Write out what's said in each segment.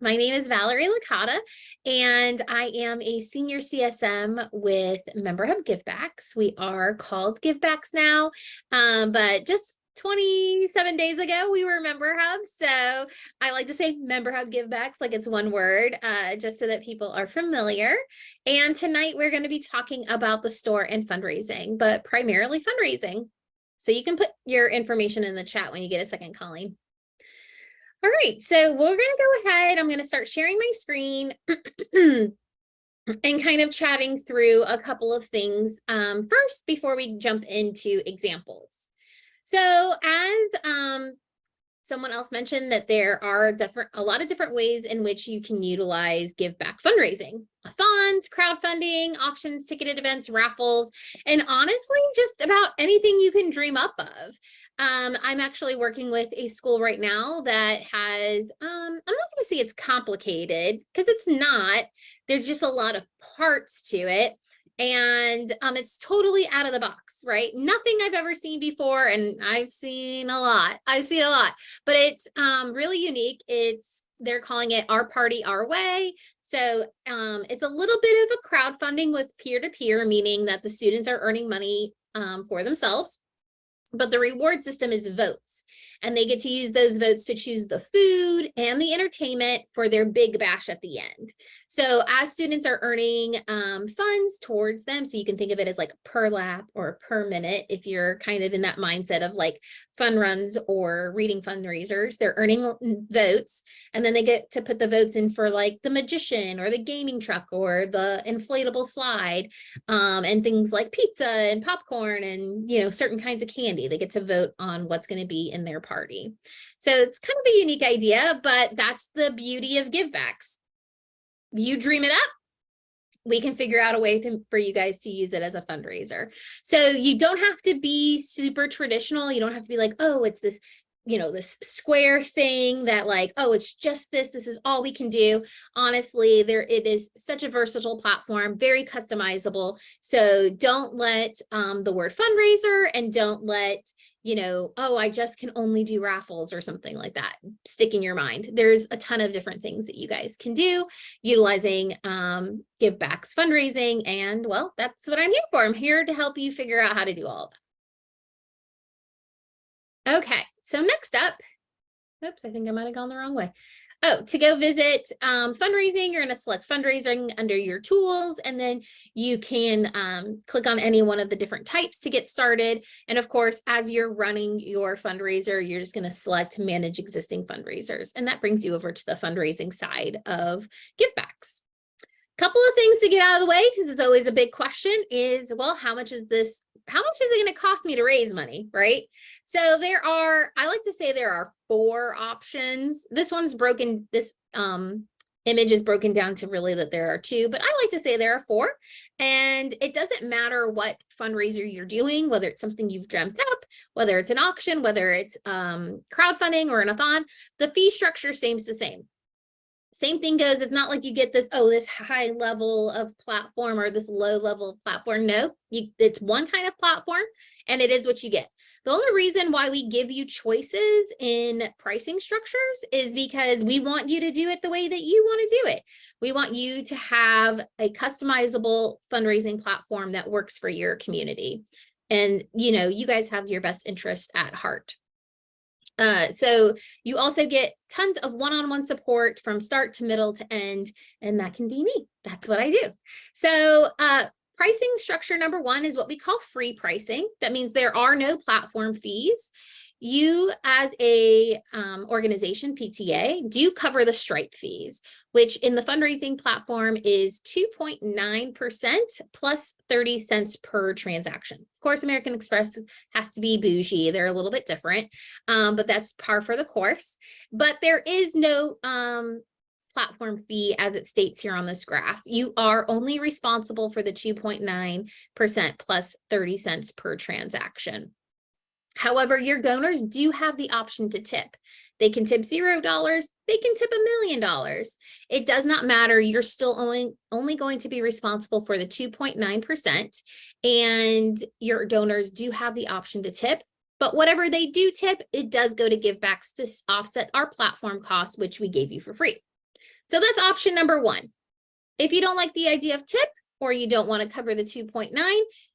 My name is Valerie Licata, and I am a senior CSM with MemberHub Givebacks. We are called Givebacks now, but just 27 days ago, we were MemberHub. So I like to say MemberHub Givebacks like it's one word, just so that people are familiar. And tonight we're going to be talking about the store and fundraising, but primarily fundraising. So you can put your information in the chat when you get a second, Colleen. All right, so we're going to go ahead. I'm going to start sharing my screen and kind of chatting through a couple of things first before we jump into examples. So as someone else mentioned, that there are a lot of different ways in which you can utilize give back fundraising: thons, crowdfunding, auctions, ticketed events, raffles, and honestly, just about anything you can dream up of. I'm actually working with a school right now that has, I'm not going to say it's complicated because it's not. There's just a lot of parts to it. And it's totally out of the box, right? Nothing I've ever seen before. And I've seen a lot, but it's really unique. They're calling it Our Party, Our Way. So it's a little bit of a crowdfunding with peer-to-peer, meaning that the students are earning money for themselves. But the reward system is votes, and they get to use those votes to choose the food and the entertainment for their big bash at the end. So as students are earning funds towards them, so you can think of it as like per lap or per minute, if you're kind of in that mindset of like fun runs or reading fundraisers, they're earning votes, and then they get to put the votes in for like the magician or the gaming truck or the inflatable slide, and things like pizza and popcorn and, you know, certain kinds of candy. They get to vote on what's going to be in their party. So it's kind of a unique idea, but that's the beauty of givebacks. You dream it up, we can figure out a way for you guys to use it as a fundraiser. So you don't have to be super traditional. You don't have to be like, oh, it's this, you know, this square thing that like, oh, it's just this is all we can do. Honestly, it is such a versatile platform, very customizable. So don't let the word fundraiser, and don't let, you know, oh, I just can only do raffles or something like that stick in your mind. There's a ton of different things that you guys can do utilizing Givebacks fundraising. And well, that's what I'm here for. I'm here to help you figure out how to do all of that. Okay, so next up, oops, I think I might have gone the wrong way. Oh, to go visit fundraising, you're going to select fundraising under your tools, and then you can click on any one of the different types to get started. And of course, as you're running your fundraiser, you're just going to select manage existing fundraisers, and that brings you over to the fundraising side of Givebacks. Couple of things to get out of the way, because it's always a big question, is, well, how much is it going to cost me to raise money, right? So I like to say there are 4 options. This image is broken down to really that there are 2, but I like to say there are 4. And it doesn't matter what fundraiser you're doing, whether it's something you've dreamt up, whether it's an auction, whether it's crowdfunding or an a-thon, the fee structure stays the same. Same thing goes. It's not like you get this, oh, this high level of platform or this low level of platform. No, it's one kind of platform, and it is what you get. The only reason why we give you choices in pricing structures is because we want you to do it the way that you want to do it. We want you to have a customizable fundraising platform that works for your community. And, you know, you guys have your best interest at heart. So you also get tons of one-on-one support from start to middle to end, and that can be me. That's what I do. So pricing structure number 1 is what we call free pricing. That means there are no platform fees. You as a organization, PTA, do cover the Stripe fees, which in the fundraising platform is 2.9% plus 30 cents per transaction. Of course, American Express has to be bougie. They're a little bit different, but that's par for the course. But there is no platform fee as it states here on this graph. You are only responsible for the 2.9% plus 30 cents per transaction. However, your donors do have the option to tip. They can tip $0. They can tip $1 million. It does not matter. You're still only going to be responsible for the 2.9%, and your donors do have the option to tip. But whatever they do tip, it does go to Givebacks to offset our platform costs, which we gave you for free. So that's option number one. If you don't like the idea of tip, or you don't want to cover the 2.9,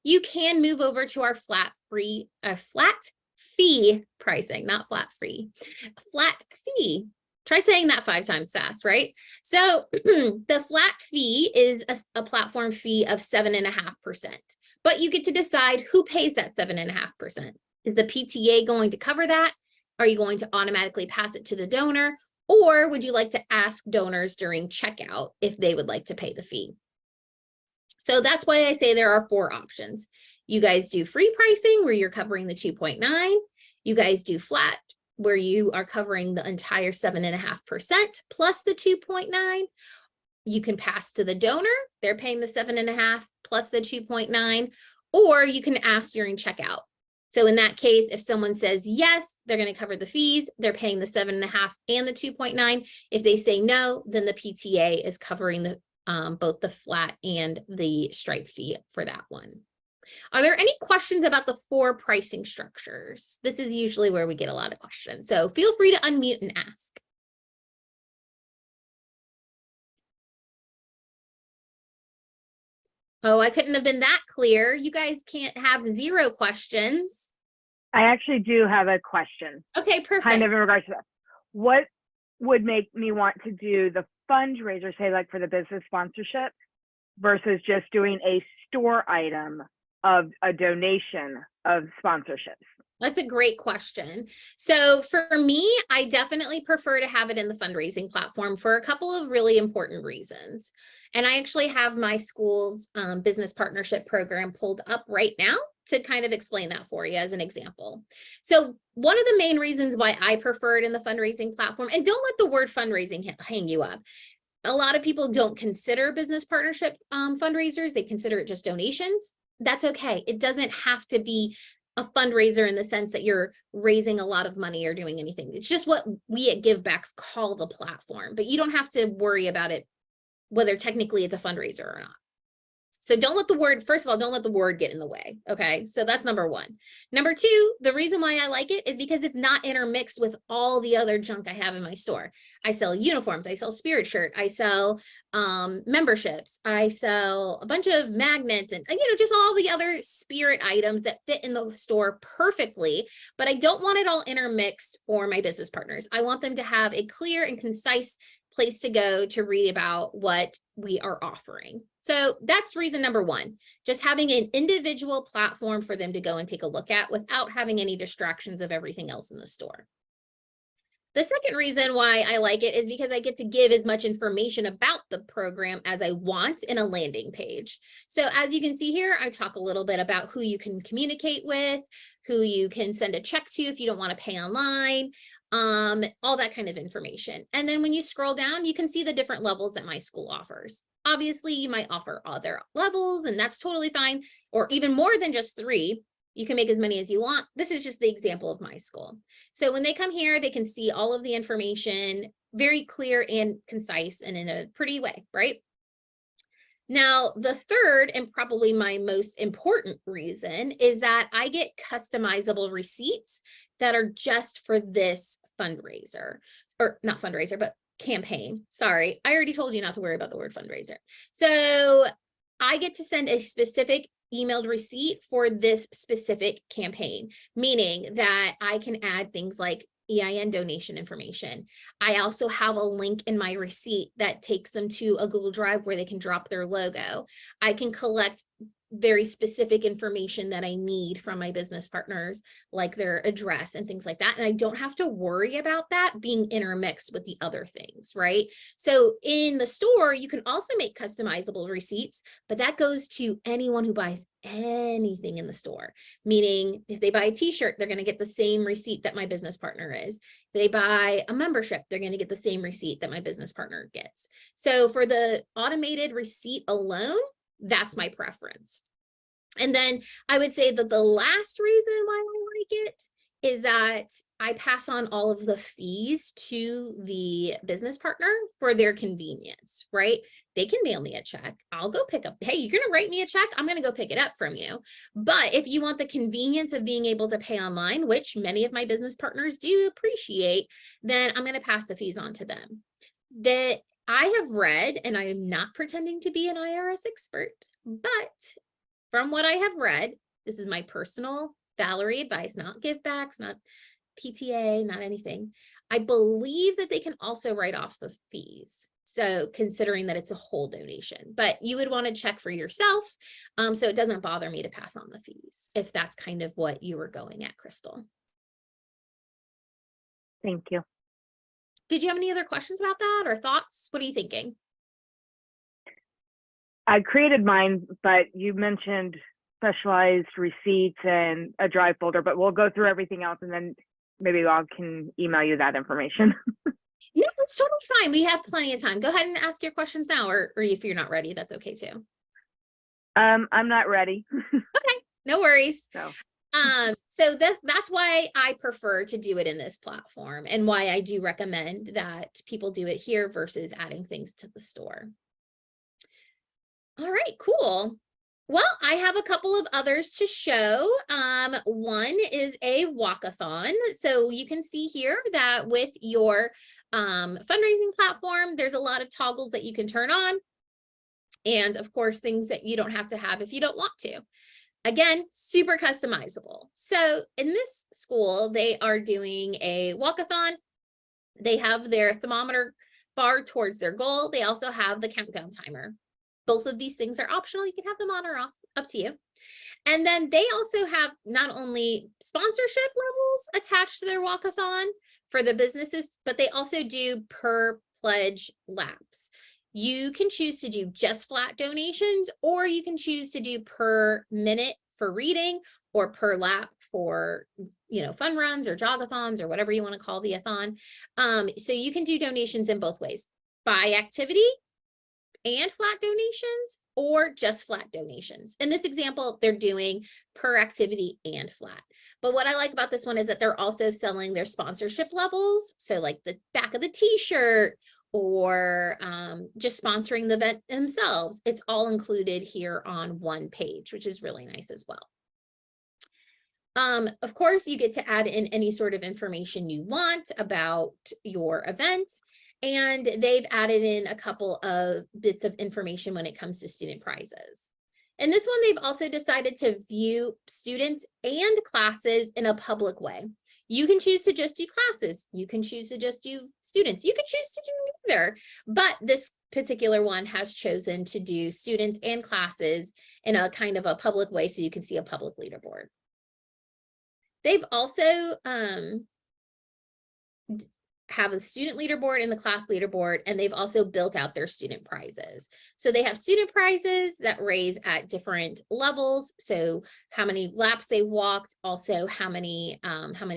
you can move over to our flat fee pricing, not flat free, flat fee. Try saying that 5 times fast, right? So the flat fee is a platform fee of 7.5%, but you get to decide who pays that 7.5%. Is the PTA going to cover that? Are you going to automatically pass it to the donor? Or would you like to ask donors during checkout if they would like to pay the fee? So that's why I say there are 4 options. You guys do free pricing where you're covering the 2.9. You guys do flat where you are covering the entire 7.5% plus the 2.9. You can pass to the donor. They're paying the 7.5 plus the 2.9, or you can ask during checkout. So in that case, if someone says yes, they're going to cover the fees, they're paying the 7.5 and the 2.9. If they say no, then the PTA is covering the both the flat and the stripe fee for that one. Are there any questions about the 4 pricing structures? This is usually where we get a lot of questions. So feel free to unmute and ask. Oh, I couldn't have been that clear. You guys can't have 0 questions. I actually do have a question. Okay, perfect. Kind of in regards to that. What would make me want to do the fundraiser, say like for the business sponsorship, versus just doing a store item of a donation of sponsorships? That's a great question. So for me, I definitely prefer to have it in the fundraising platform for a couple of really important reasons. And I actually have my school's business partnership program pulled up right now to kind of explain that for you as an example. So one of the main reasons why I prefer it in the fundraising platform, and don't let the word fundraising hang you up. A lot of people don't consider business partnership fundraisers. They consider it just donations. That's okay. It doesn't have to be a fundraiser in the sense that you're raising a lot of money or doing anything. It's just what we at Givebacks call the platform, but you don't have to worry about it, whether technically it's a fundraiser or not. So don't let the word, first of all, don't let the word get in the way. Okay. So that's number 1. Number 2, the reason why I like it is because it's not intermixed with all the other junk I have in my store. I sell uniforms. I sell spirit shirt. I sell memberships. I sell a bunch of magnets and, just all the other spirit items that fit in the store perfectly, but I don't want it all intermixed for my business partners. I want them to have a clear and concise place to go to read about what we are offering. So that's reason number 1, just having an individual platform for them to go and take a look at without having any distractions of everything else in the store. The second reason why I like it is because I get to give as much information about the program as I want in a landing page. So as you can see here, I talk a little bit about who you can communicate with, who you can send a check to if you don't want to pay online, all that kind of information. And then when you scroll down, you can see the different levels that my school offers. Obviously, you might offer other levels, and that's totally fine, or even more than just 3. You can make as many as you want. This is just the example of my school. So when they come here, they can see all of the information very clear and concise and in a pretty way, right? Now, the third and probably my most important reason is that I get customizable receipts that are just for this fundraiser, or not fundraiser, but campaign. Sorry, I already told you not to worry about the word fundraiser. So I get to send a specific emailed receipt for this specific campaign, meaning that I can add things like EIN donation information. I also have a link in my receipt that takes them to a Google Drive where they can drop their logo. I can collect very specific information that I need from my business partners, like their address and things like that. And I don't have to worry about that being intermixed with the other things, right? So in the store, you can also make customizable receipts, but that goes to anyone who buys anything in the store, meaning if they buy a t-shirt, they're going to get the same receipt that my business partner is. If they buy a membership, they're going to get the same receipt that my business partner gets. So for the automated receipt alone, that's my preference. And then I would say that the last reason why I like it is that I pass on all of the fees to the business partner for their convenience, right? They can mail me a check. I'll go pick up. Hey, you're going to write me a check? I'm going to go pick it up from you. But if you want the convenience of being able to pay online, which many of my business partners do appreciate, then I'm going to pass the fees on to them. I have read, and I am not pretending to be an IRS expert, but from what I have read, this is my personal Valerie advice, not givebacks, not PTA, not anything. I believe that they can also write off the fees. So considering that it's a whole donation, but you would want to check for yourself. So it doesn't bother me to pass on the fees if that's kind of what you were going at, Crystal. Thank you. Did you have any other questions about that or thoughts? What are you thinking? I created mine, but you mentioned specialized receipts and a drive folder, but we'll go through everything else and then maybe I can email you that information. No, it's totally fine. We have plenty of time. Go ahead and ask your questions now, or if you're not ready, that's okay too. I'm not ready. Okay, no worries. So That's why I prefer to do it in this platform and why I do recommend that people do it here versus adding things to the store. All right, cool. Well, I have a couple of others to show. One is a walkathon. So you can see here that with your fundraising platform, there's a lot of toggles that you can turn on. And of course, things that you don't have to have if you don't want to. Again, super customizable. So in this school, they are doing a walkathon. They have their thermometer bar towards their goal. They also have the countdown timer. Both of these things are optional. You can have them on or off, up to you. And then they also have not only sponsorship levels attached to their walkathon for the businesses, but they also do per pledge laps. You can choose to do just flat donations, or you can choose to do per minute for reading or per lap for, fun runs or jogathons or whatever you want to call the athon. So you can do donations in both ways, by activity and flat donations, or just flat donations. In this example, they're doing per activity and flat. But what I like about this one is that they're also selling their sponsorship levels. So like the back of the t-shirt or just sponsoring the event themselves. It's all included here on one page, which is really nice as well. Of course, you get to add in any sort of information you want about your event. And they've added in a couple of bits of information when it comes to student prizes. And this one, they've also decided to view students and classes in a public way. You can choose to just do classes. You can choose to just do students. You can choose to do neither. But this particular one has chosen to do students and classes in a kind of a public way so you can see a public leaderboard. They've also have a student leaderboard and the class leaderboard, and they've also built out their student prizes. So they have student prizes that raise at different levels. So how many laps they've walked, also how many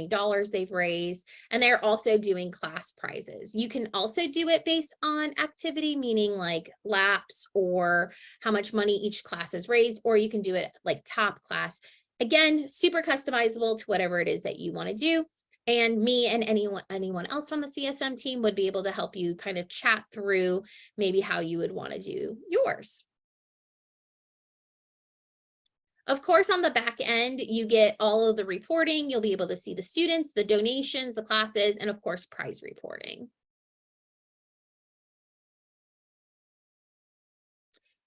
dollars they've raised, and they're also doing class prizes. You can also do it based on activity, meaning like laps or how much money each class has raised, or you can do it like top class. Again, super customizable to whatever it is that you want to do. And me and anyone else on the CSM team would be able to help you kind of chat through maybe how you would want to do yours. Of course, on the back end, you get all of the reporting. You'll be able to see the students, the donations, the classes, and of course, prize reporting.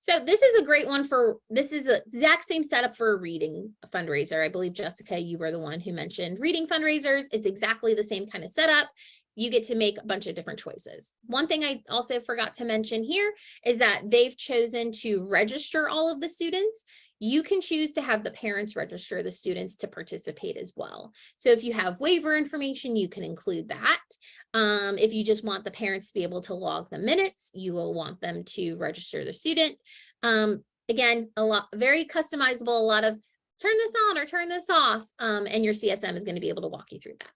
So this is a great one this is the exact same setup for a reading fundraiser. I believe, Jessica, you were the one who mentioned reading fundraisers. It's exactly the same kind of setup. You get to make a bunch of different choices. One thing I also forgot to mention here is that they've chosen to register all of the students. You can choose to have the parents register the students to participate as well. So if you have waiver information, you can include that. If you just want the parents to be able to log the minutes, you will want them to register the student. Again, very customizable, a lot of turn this on or turn this off, and your CSM is going to be able to walk you through that.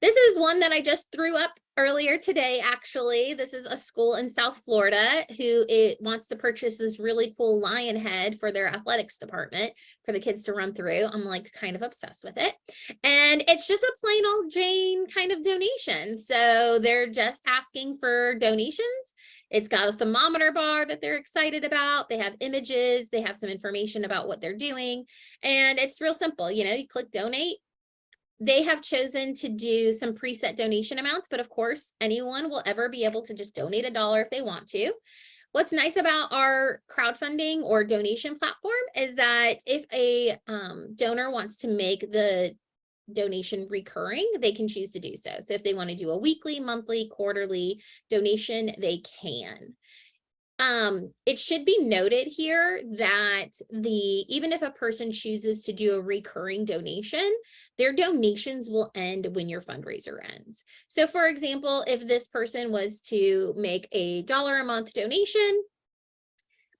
This is one that I just threw up earlier today, actually. This is a school in South Florida who wants to purchase this really cool lion head for their athletics department for the kids to run through. I'm like kind of obsessed with it. And it's just a plain old Jane kind of donation. So they're just asking for donations. It's got a thermometer bar that they're excited about. They have images. They have some information about what they're doing. And it's real simple. You click donate. they have chosen to do some preset donation amounts, but of course, anyone will ever be able to just donate $1 if they want to. What's nice about our crowdfunding or donation platform is that if a donor wants to make the donation recurring, they can choose to do so. So if they want to do a weekly, monthly, quarterly donation, they can. It should be noted here that even if a person chooses to do a recurring donation, their donations will end when your fundraiser ends. So for example, if this person was to make $1 a month donation,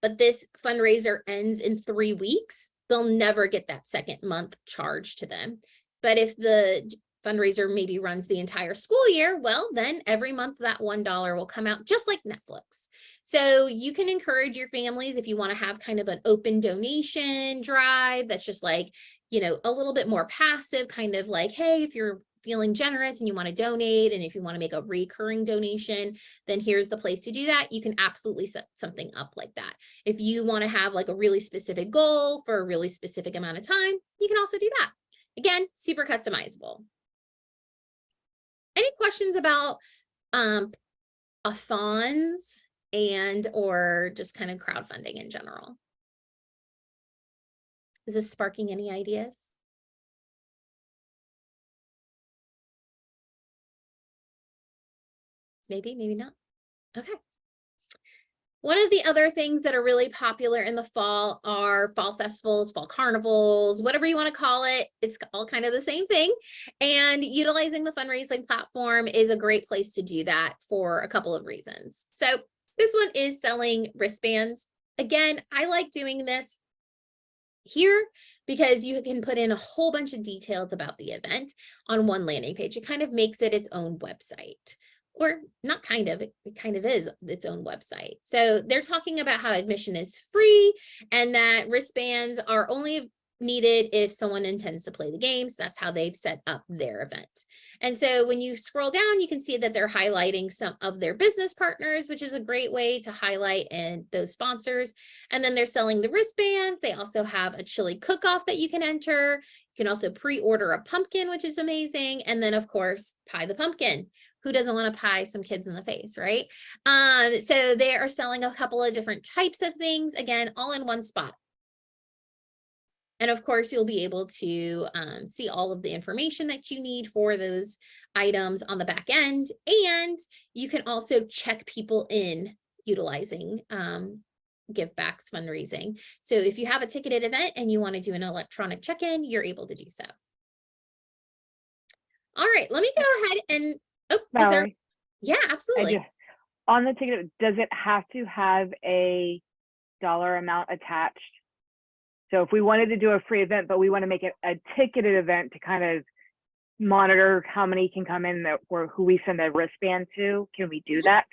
but this fundraiser ends in 3 weeks, they'll never get that second month charged to them. But if the fundraiser maybe runs the entire school year, well, then every month that $1 will come out, just like Netflix. So you can encourage your families if you want to have kind of an open donation drive that's just like, you know, a little bit more passive, kind of like, hey, if you're feeling generous and you want to donate, and if you want to make a recurring donation, then here's the place to do that. You can absolutely set something up like that. If you want to have like a really specific goal for a really specific amount of time, you can also do that. Again, super customizable. Any questions about a-thons and or just kind of crowdfunding in general? Is this sparking any ideas? Maybe, maybe not. Okay. One of the other things that are really popular in the fall are fall festivals, fall carnivals, whatever you want to call it. It's all kind of the same thing. And utilizing the fundraising platform is a great place to do that for a couple of reasons. So this one is selling wristbands. Again, I like doing this here because you can put in a whole bunch of details about the event on one landing page. It kind of makes it its own website. Or not kind of, it kind of is its own website. So they're talking about how admission is free and that wristbands are only needed if someone intends to play the games. That's how they've set up their event. And so when you scroll down, you can see that they're highlighting some of their business partners, which is a great way to highlight and those sponsors. And then they're selling the wristbands. They also have a chili cook-off that you can enter. You can also pre-order a pumpkin, which is amazing. And then of course, pie the pumpkin. Who doesn't want to pie some kids in the face, right? So they are selling a couple of different types of things, again, all in one spot. And of course, you'll be able to see all of the information that you need for those items on the back end. And you can also check people in utilizing Givebacks fundraising. So if you have a ticketed event and you want to do an electronic check-in, you're able to do so. All right, let me go ahead and, oh, Valerie, yeah, absolutely. On the ticket, does it have to have a dollar amount attached? So if we wanted to do a free event, but we want to make it a ticketed event to kind of monitor how many can come in or who we send a wristband to, can we do that?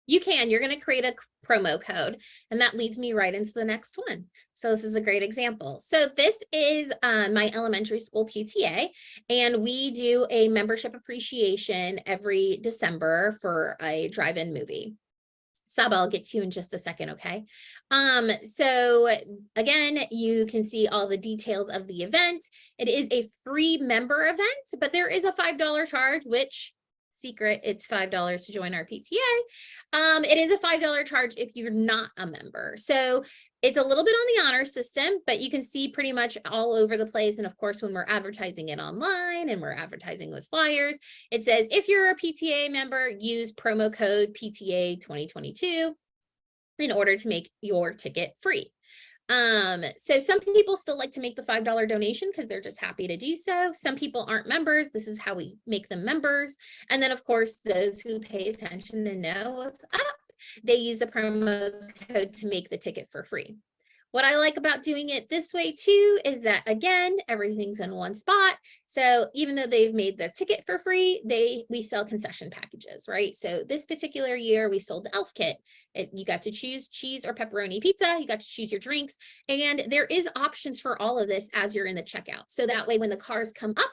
You can. You're going to create a promo code, and that leads me right into the next one. So this is a great example. So this is my elementary school PTA, and we do a membership appreciation every December for a drive-in movie. Sub, I'll get to you in just a second, okay? So again, you can see all the details of the event. It is a free member event, but there is a $5 charge, which secret, it's $5 to join our PTA. It is a $5 charge if you're not a member. So it's a little bit on the honor system, but you can see pretty much all over the place. And of course, when we're advertising it online and we're advertising with flyers, it says, if you're a PTA member, use promo code PTA 2022 in order to make your ticket free. So some people still like to make the $5 donation because they're just happy to do so. Some people aren't members. This is how we make them members. And then of course, those who pay attention and know what's up, they use the promo code to make the ticket for free. What I like about doing it this way too is that, again, everything's in one spot. So even though they've made their ticket for free, we sell concession packages, right? So this particular year, we sold the elf kit. You got to choose cheese or pepperoni pizza. You got to choose your drinks. And there is options for all of this as you're in the checkout. So that way, when the cars come up,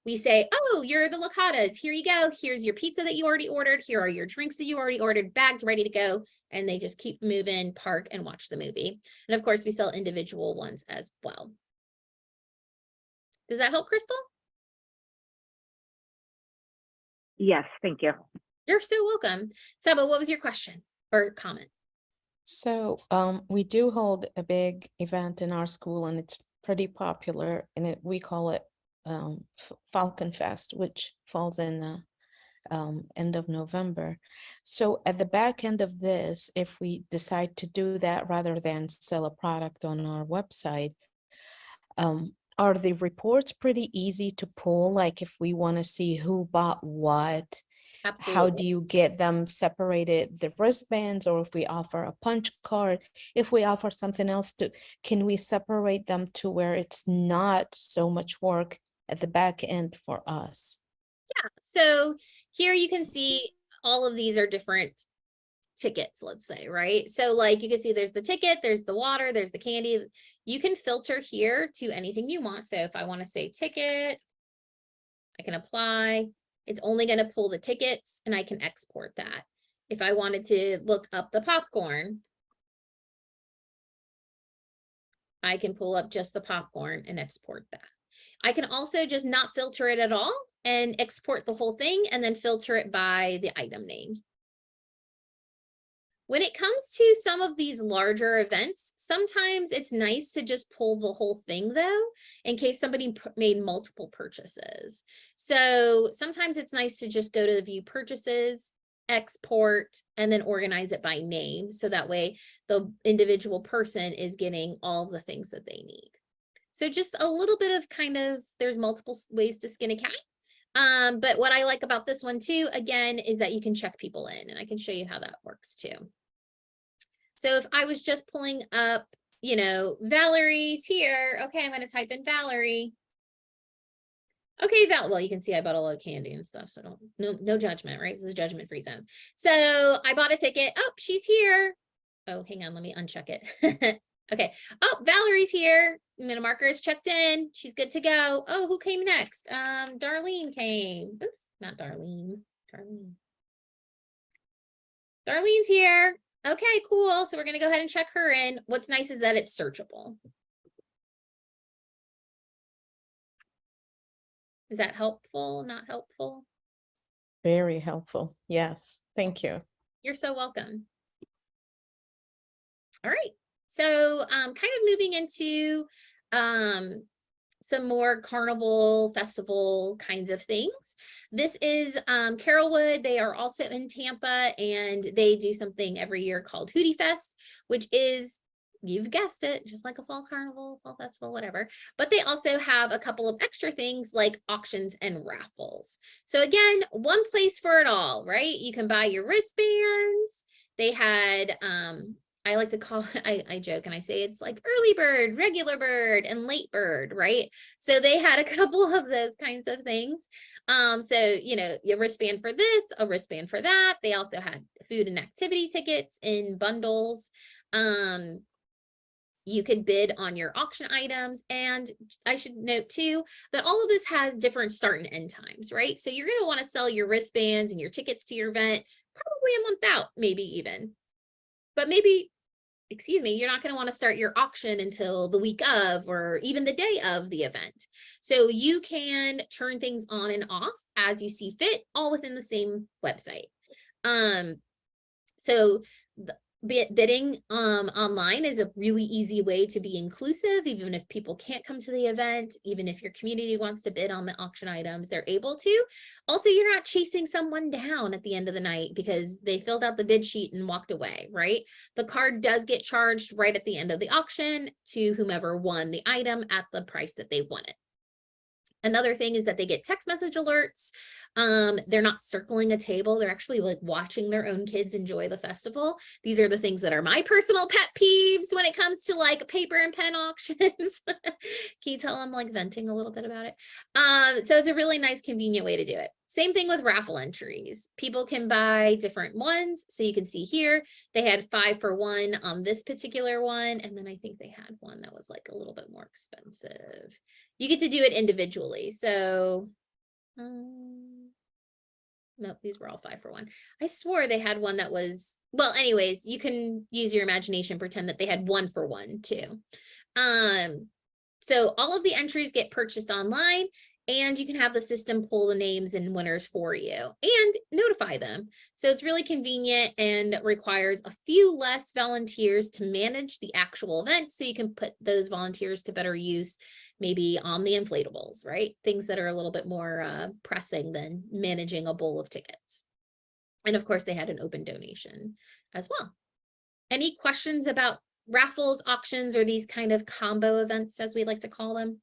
we say, oh, you're the Licatas. Here you go. Here's your pizza that you already ordered. Here are your drinks that you already ordered, bagged, ready to go. And they just keep moving, park, and watch the movie. And of course, we sell individual ones as well. Does that help, Crystal? Yes, thank you. You're so welcome. Saba, what was your question or comment? So we do hold a big event in our school, and it's pretty popular, and we call it Falcon Fest, which falls in the end of November. So at the back end of this, if we decide to do that rather than sell a product on our website, are the reports pretty easy to pull? Like if we want to see who bought what, how do Absolutely. you get them separated, the wristbands, or if we offer a punch card, if we offer something else can we separate them to where it's not so much work at the back end for us? Yeah. So here you can see all of these are different tickets, let's say, right? So like you can see there's the ticket, there's the water, there's the candy. You can filter here to anything you want. So if I want to say ticket, I can apply. It's only going to pull the tickets and I can export that. If I wanted to look up the popcorn, I can pull up just the popcorn and export that. I can also just not filter it at all and export the whole thing and then filter it by the item name. When it comes to some of these larger events, sometimes it's nice to just pull the whole thing though, in case somebody made multiple purchases. So sometimes it's nice to just go to the view purchases, export, and then organize it by name. So that way the individual person is getting all the things that they need. So just a little bit of there's multiple ways to skin a cat. But what I like about this one too, again, is that you can check people in, and I can show you how that works too. So if I was just pulling up, Valerie's here. Okay, I'm going to type in Valerie. Okay, well, you can see I bought a lot of candy and stuff, so no judgment, right? This is a judgment-free zone. So I bought a ticket. Oh, she's here. Oh, hang on, let me uncheck it. Okay. Oh, Valerie's here. I'm gonna mark her as checked in. She's good to go. Oh, who came next? Darlene came. Oops, not Darlene. Darlene's here. Okay, cool. So we're gonna go ahead and check her in. What's nice is that it's searchable. Is that helpful? Not helpful? Very helpful. Yes. Thank you. You're so welcome. All right. So kind of moving into some more carnival festival kinds of things. This is Carolwood. They are also in Tampa, and they do something every year called Hootie Fest, which is, you've guessed it, just like a fall carnival, fall festival, whatever. But they also have a couple of extra things like auctions and raffles. So again, one place for it all, right? You can buy your wristbands. They had I like to call it, I joke and I say it's like early bird, regular bird, and late bird, right? So they had a couple of those kinds of things. So, your wristband for this, a wristband for that. They also had food and activity tickets in bundles. You could bid on your auction items. And I should note too, that all of this has different start and end times, right? So you're going to want to sell your wristbands and your tickets to your event probably a month out, maybe even. But maybe, you're not going to want to start your auction until the week of, or even the day of the event. So you can turn things on and off as you see fit, all within the same website. So bidding online is a really easy way to be inclusive, even if people can't come to the event, even if your community wants to bid on the auction items, they're able to. Also, you're not chasing someone down at the end of the night because they filled out the bid sheet and walked away, right? The card does get charged right at the end of the auction to whomever won the item at the price that they won it. Another thing is that they get text message alerts. They're not circling a table. They're actually like watching their own kids enjoy the festival. These are the things that are my personal pet peeves when it comes to like paper and pen auctions. Can you tell I'm like venting a little bit about it? So it's a really nice, convenient way to do it. Same thing with raffle entries. People can buy different ones. So you can see here, they had 5 for 1 on this particular one. And then I think they had one that was like a little bit more expensive. You get to do it individually. So, nope, these were all 5 for 1. I swore they had one that was, well, anyways, you can use your imagination, pretend that they had 1 for 1 too. So all of the entries get purchased online. and you can have the system pull the names and winners for you and notify them. So it's really convenient and requires a few less volunteers to manage the actual event. So you can put those volunteers to better use, maybe on the inflatables, right? Things that are a little bit more pressing than managing a bowl of tickets. And of course, they had an open donation as well. Any questions about raffles, auctions, or these kind of combo events, as we like to call them?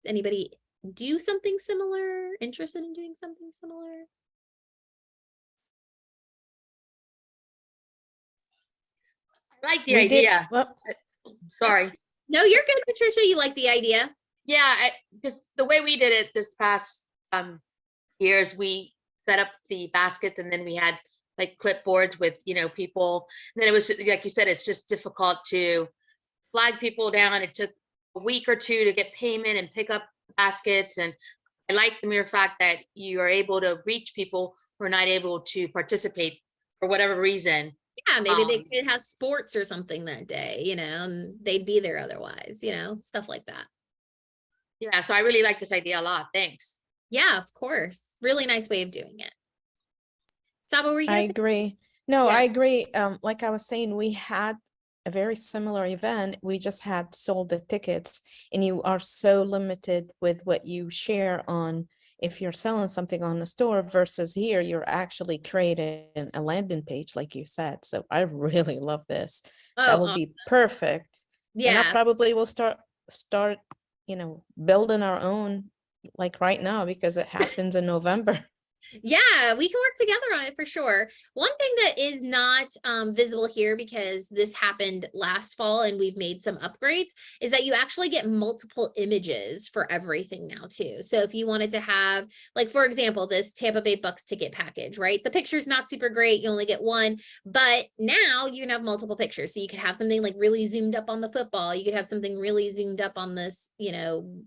Anybody do something similar? Interested in doing something similar? I like the We did- idea. well, Sorry. No, you're good, Patricia. You like the idea? Yeah, because the way we did it this past years, we set up the baskets and then we had like clipboards with, you know, people. And then it was, like you said, it's just difficult to flag people down. It took a week or two to get payment and pick up baskets. And I like the mere fact that you are able to reach people who are not able to participate for whatever reason. Yeah, maybe Um, it has sports or something that day, you know, and they'd be there otherwise, you know, stuff like that. Yeah, so I really like this idea a lot. Thanks. Yeah, of course. Really nice way of doing it. Saba, were you I gonna say? agree. No, Yeah. I agree. Like I was saying, we had a very similar event. We just had sold the tickets, and you are so limited with what you share on if you're selling something on the store versus here, you're actually creating a landing page, like you said. So I really love this. That Oh, will be perfect. And I yeah. probably will start, you know, building our own like right now because it happens in November. Yeah, we can work together on it for sure. One thing that is not visible here, because this happened last fall and we've made some upgrades, is that you actually get multiple images for everything now too. So if you wanted to have, like, for example, this Tampa Bay Bucks ticket package, right? The picture's not super great. You only get one, but now you can have multiple pictures. So you could have something like really zoomed up on the football. You could have something really zoomed up on this, you know,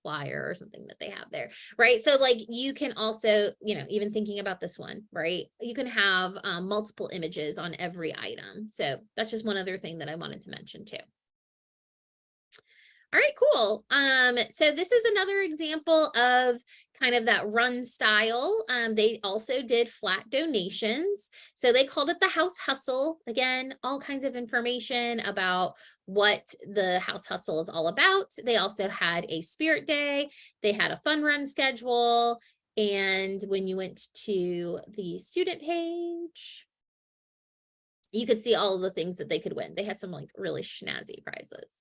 flyer or something that they have there, right? So like you can also, you know, even thinking about this one, right? You can have multiple images on every item. So that's just one other thing that I wanted to mention too. All right, cool. So this is another example of kind of that run style. They also did flat donations. So they called it the House Hustle. Again, all kinds of information about what the House Hustle is all about. They also had a spirit day. They had a fun run schedule. And when you went to the student page, you could see all of the things that they could win. They had some like really snazzy prizes.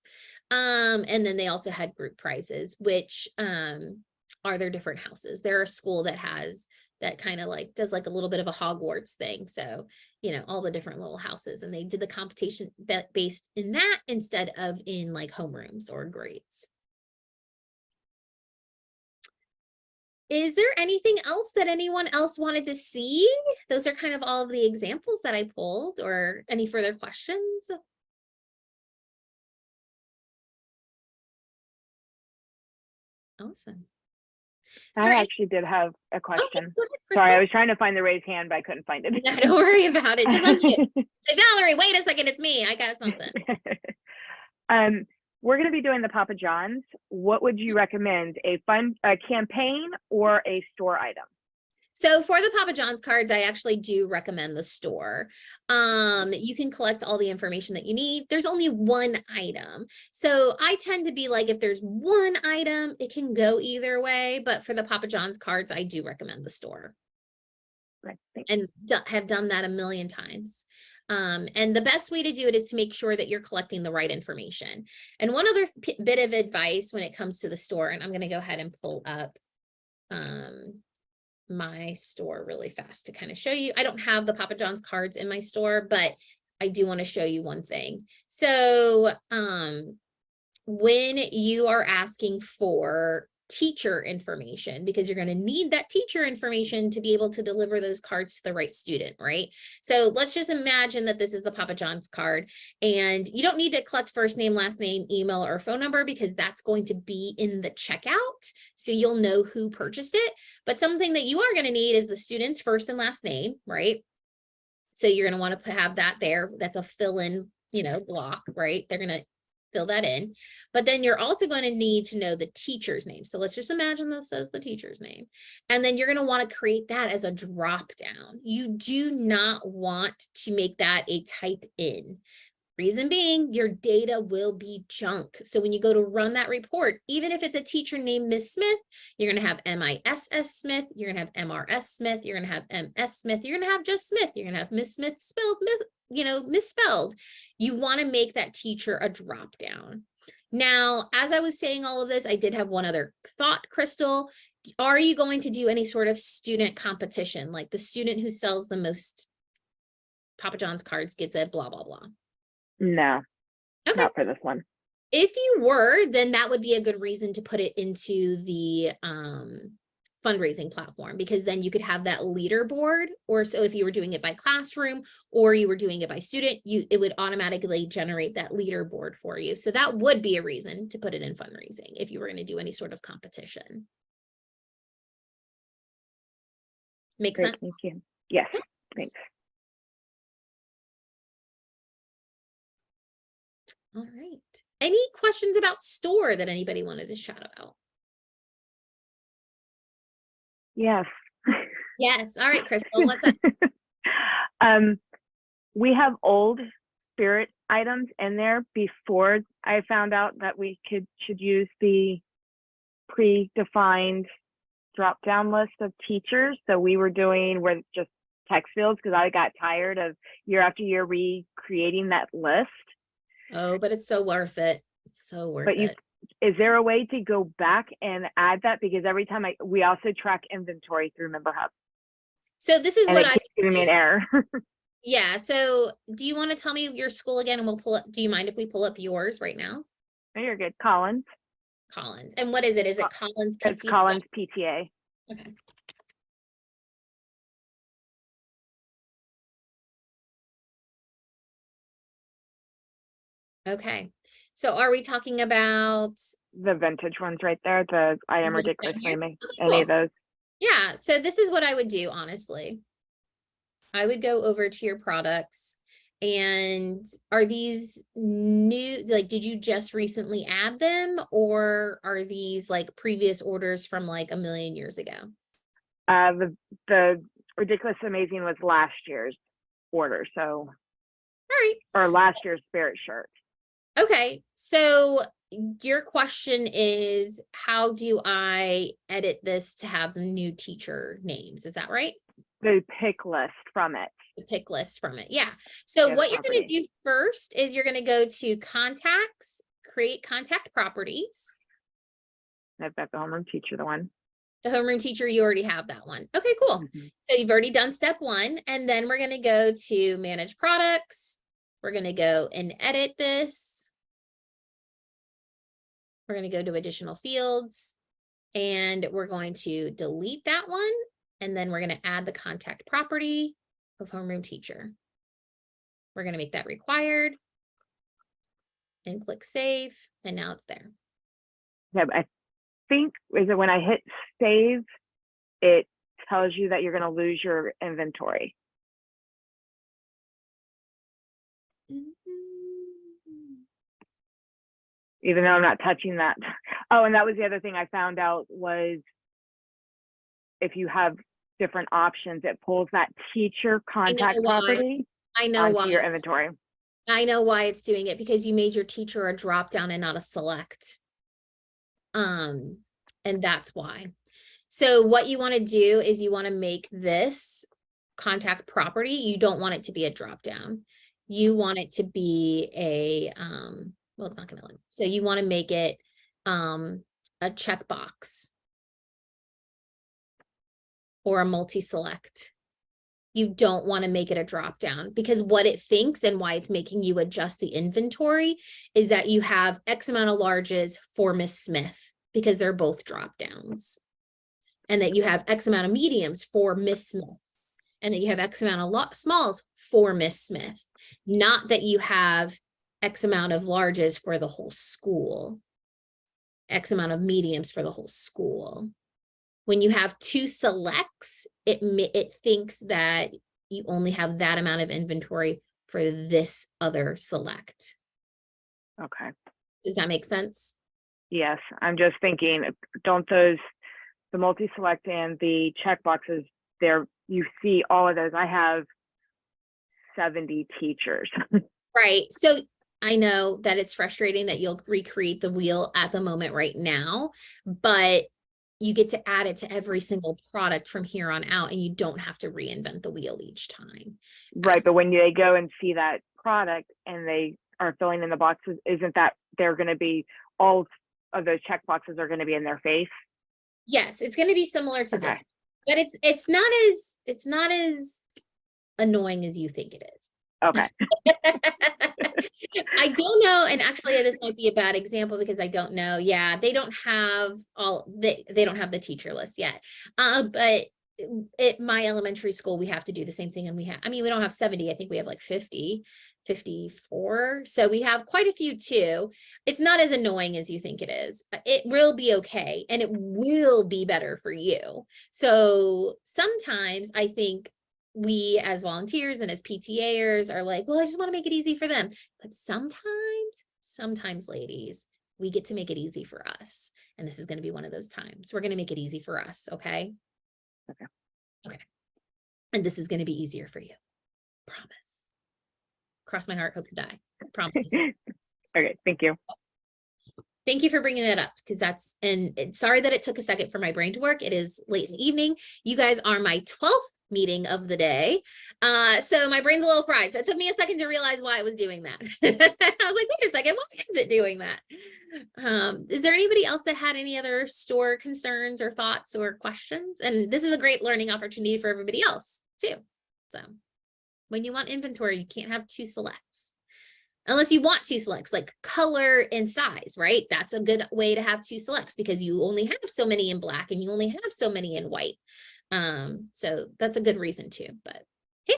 And then they also had group prizes, which are their different houses. They're a school that has that kind of like does like a little bit of a Hogwarts thing. So, you know, all the different little houses, and they did the competition based in that instead of in like homerooms or grades. Is there anything else that anyone else wanted to see? Those are kind of all of the examples that I pulled, or any further questions? Awesome. I actually did have a question. Go ahead, Sorry, I Crystal. was trying to find the raised hand, but I couldn't find it. No, don't worry about it. Just unmute. Say, Valerie, wait a second, it's me. I got something. We're going to be doing the Papa John's. What would you recommend? A campaign or a store item? So for the Papa John's cards, I actually do recommend the store. You can collect all the information that you need. There's only one item. So I tend to be like, if there's one item, it can go either way. But for the Papa John's cards, I do recommend the store. Right. And have done that a million times. And the best way to do it is to make sure that you're collecting the right information. And one other bit of advice when it comes to the store, and I'm going to go ahead and pull up my store really fast to kind of show you. I don't have the Papa John's cards in my store, but I do want to show you one thing. So when you are asking for teacher information, because you're going to need that teacher information to be able to deliver those cards to the right student, right? So let's just imagine that this is the Papa John's card, and you don't need to collect first name, last name, email, or phone number, because that's going to be in the checkout. So you'll know who purchased it. But something that you are going to need is the student's first and last name, right? So you're going to want to have that there. That's a fill-in, you know, block, right? They're going to fill that in. But then you're also going to need to know the teacher's name. So let's just imagine this as the teacher's name. And then you're going to want to create that as a drop down. You do not want to make that a type in. Reason being, your data will be junk. So when you go to run that report, even if it's a teacher named Ms. Smith, you're going to have MISS Smith, you're going to have MRS Smith, you're going to have MS Smith, you're going to have just Smith, you're going to have Miss Smith spelled, misspelled. You want to make that teacher a drop down. Now, as I was saying all of this, I did have one other thought, Crystal. Are you going to do any sort of student competition? Like the student who sells the most Papa John's cards gets a blah, blah, blah. No, Okay. not for this one. If you were, then that would be a good reason to put it into the fundraising platform, because then you could have that leaderboard. Or so if you were doing it by classroom or you were doing it by student, it would automatically generate that leaderboard for you. So that would be a reason to put it in fundraising if you were going to do any sort of competition. Make Great, sense? thank you. Yes, thanks. All right. Any questions about store that anybody wanted to chat about? Yes. Yes. All right, Crystal, what's up? We have old spirit items in there before I found out that we should use the predefined drop-down list of teachers. So we were doing where just text fields, because I got tired of year after year recreating that list. Oh, but it's so worth it. It's so worth it. Is there a way to go back and add that? Because every time we also track inventory through MemberHub. So this is And what it I keeps giving me an error. Yeah. So do you want to tell me your school again, and we'll pull up, do you mind if we pull up yours right now? No, you're good. Collins. Collins. And what is it? Is it Collins It's PTA? Collins PTA. Okay. Okay. So are we talking about The vintage ones right there. The I am Is it ridiculous down here? naming. Okay, Any cool. of those. Yeah, so this is what I would do, honestly. I would go over to your products, and are these new, like, did you just recently add them, or are these like previous orders from like a million years ago? The ridiculous amazing was last year's order. So, All right. or last year's spirit shirt. Okay, so your question is, how do I edit this to have new teacher names? Is that right? The pick list from it. The pick list from it. Yeah. So Yeah, what you're going to property. do first is you're going to go to contacts, create contact properties. I've got the homeroom teacher, the one. The homeroom teacher, you already have that one. Okay, cool. Mhm. So you've already done step one, and then we're going to go to manage products. We're going to go and edit this. We're going to go to additional fields, and we're going to delete that one. And then we're going to add the contact property of homeroom teacher. We're going to make that required and click save. And now it's there. Yeah, I think is it when I hit save, it tells you that you're going to lose your inventory. Even though I'm not touching that. Oh, and that was the other thing I found out was if you have different options, it pulls that teacher contact property I know onto why. your inventory. I know why it's doing it, because you made your teacher a drop down and not a select. And that's why. So what you want to do is you want to make this contact property. You don't want it to be a drop down. You want it to be a, well, it's not going to, so you want to make it a checkbox or a multi-select. You don't want to make it a drop down, because what it thinks and why it's making you adjust the inventory is that you have X amount of larges for Miss Smith, because they're both drop downs, and that you have X amount of mediums for Miss Smith, and that you have X amount of smalls for Miss Smith, not that you have X amount of larges for the whole school, X amount of mediums for the whole school. When you have two selects, it thinks that you only have that amount of inventory for this other select. Okay. Does that make sense? Yes, I'm just thinking, don't the multi-select and the checkboxes there, you see all of those. I have 70 teachers. Right. So I know that it's frustrating that you'll recreate the wheel at the moment right now, but you get to add it to every single product from here on out, and you don't have to reinvent the wheel each time. Right, but when they go and see that product and they are filling in the boxes, isn't that they're going to be, all of those check boxes are going to be in their face? Yes, it's going to be similar to Okay. this, but it's not as annoying as you think it is. Okay. I don't know, and actually this might be a bad example because I don't know. Yeah, they don't have they don't have the teacher list yet. But at my elementary school, we have to do the same thing, and we don't have 70. I think we have like 50, 54. So we have quite a few too. It's not as annoying as you think it is. It will be okay, and it will be better for you. So sometimes I think we as volunteers and as PTAers are like, well, I just want to make it easy for them. But sometimes ladies, we get to make it easy for us. And this is going to be one of those times. We're going to make it easy for us. Okay. Okay. And this is going to be easier for you. Promise. Cross my heart, hope to die. Promise. Okay. Thank you. Thank you for bringing that up, because sorry that it took a second for my brain to work. It is late in the evening. You guys are my 12th meeting of the day. So my brain's a little fried. So it took me a second to realize why it was doing that. I was like, wait a second, why is it doing that? Is there anybody else that had any other store concerns or thoughts or questions? And this is a great learning opportunity for everybody else too. So when you want inventory, you can't have two selects. Unless you want two selects, like color and size, right? That's a good way to have two selects, because you only have so many in black and you only have so many in white. So that's a good reason too, but